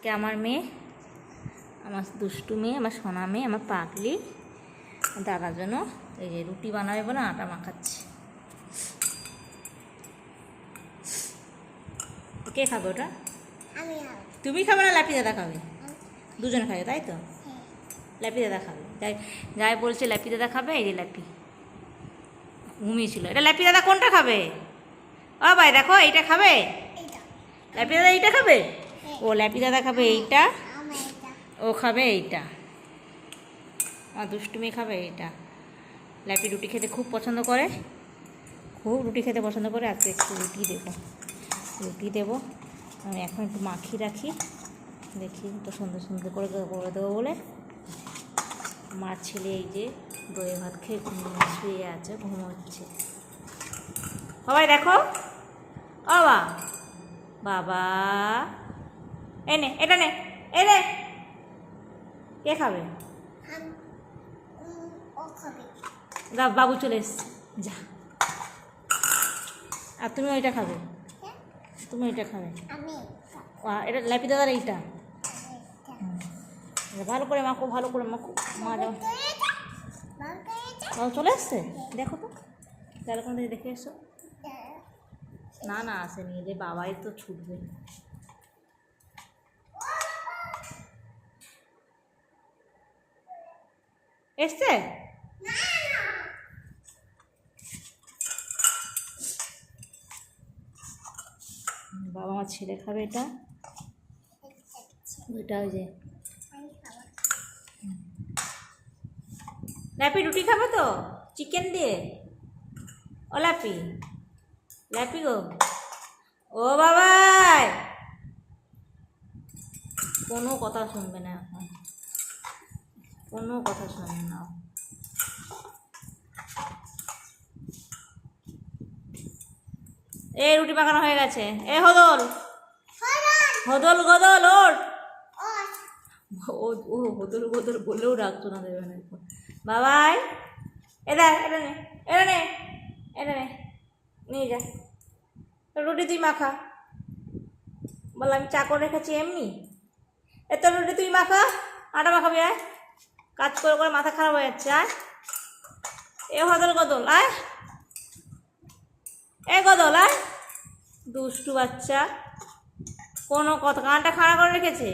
আজকে আমার মেয়ে, আমার দুষ্টু মেয়ে, আমার সোনা মেয়ে, আমার পাগলি দাদার জন্য এই যে রুটি বানাবে বলে আটা মাখাচ্ছে। কে খাবে ওটা? তুমি খাবে না ল্যাপি দাদা খাবে? দুজন খাবে তাই তো? ল্যাপি দাদা খাবে। যাই যাই বলছে ল্যাপি দাদা খাবে। এই যে ল্যাপি ঘুমিয়েছিল। এটা ল্যাপি দাদা কোনটা খাবে? ও ভাই দেখো এইটা খাবে। ল্যাপি দাদা এইটা খাবে। ও ল্যাপি দাদা খাবে এইটা, ও খাবে এইটা। আমার দুষ্টু মেয়ে খাবে এইটা। ল্যাপি রুটি খেতে খুব পছন্দ করে, খুব রুটি খেতে পছন্দ করে। আজকে একটু রুটি দেবো। আমি এখন একটু মাখিয়ে রাখি, দেখি একটু সুন্দর সুন্দর করে করে দেবো বলে। মার ছেলে এই যে দই ভাত খেয়ে শুয়ে আছে, ঘুমোচ্ছে। সবাই দেখো, ও বাবা এনে এটা নে, এনে কে খাবে? বাবু চলে এসছে, যা। আর তুমি ওইটা খাবে? তুমি ওইটা খাবে? এটা ল্যাপি দাদার এইটা। ভালো করে মাখো, ভালো করে মাখো। মা যাও, বাবু চলে এসছে, দেখো তো তাহলে কোন দিকে দেখে এসো। না না আসেনি, যে বাবাই তো ছুটবে। এসছে? বাবা আমার ছেলে খাবে এটা, ওইটা ওই যে ল্যাপি রুটি খাবে তো চিকেন দিয়ে। ও ল্যাপি, ল্যাপি গো, ও বাবাই কোনো কথা শুনবে না এখন, কোনো কথা শুনবে না। এই রুটি পাকানো হয়ে গেছে। এ হদল হদল গদল ওর, ও হদল গদল বলেও রাখতো না, দেবে না। বাবাই এটা এটা নে, এটা নে, এটা নে, নিয়ে যা রুটি তুই মাখা। বললাম আমি চা করে রেখেছি এমনি। এত রুটি তুই মাখা, আটা মাখাবি। আয়, কাজ করে করে মাথা খারাপ হয়ে যাচ্ছে। আয় এ হদল গদল, আয় এ গদল, আয় দুষ্টু বাচ্চা, কোনো কথা কানটা খাড়া করে রেখেছে।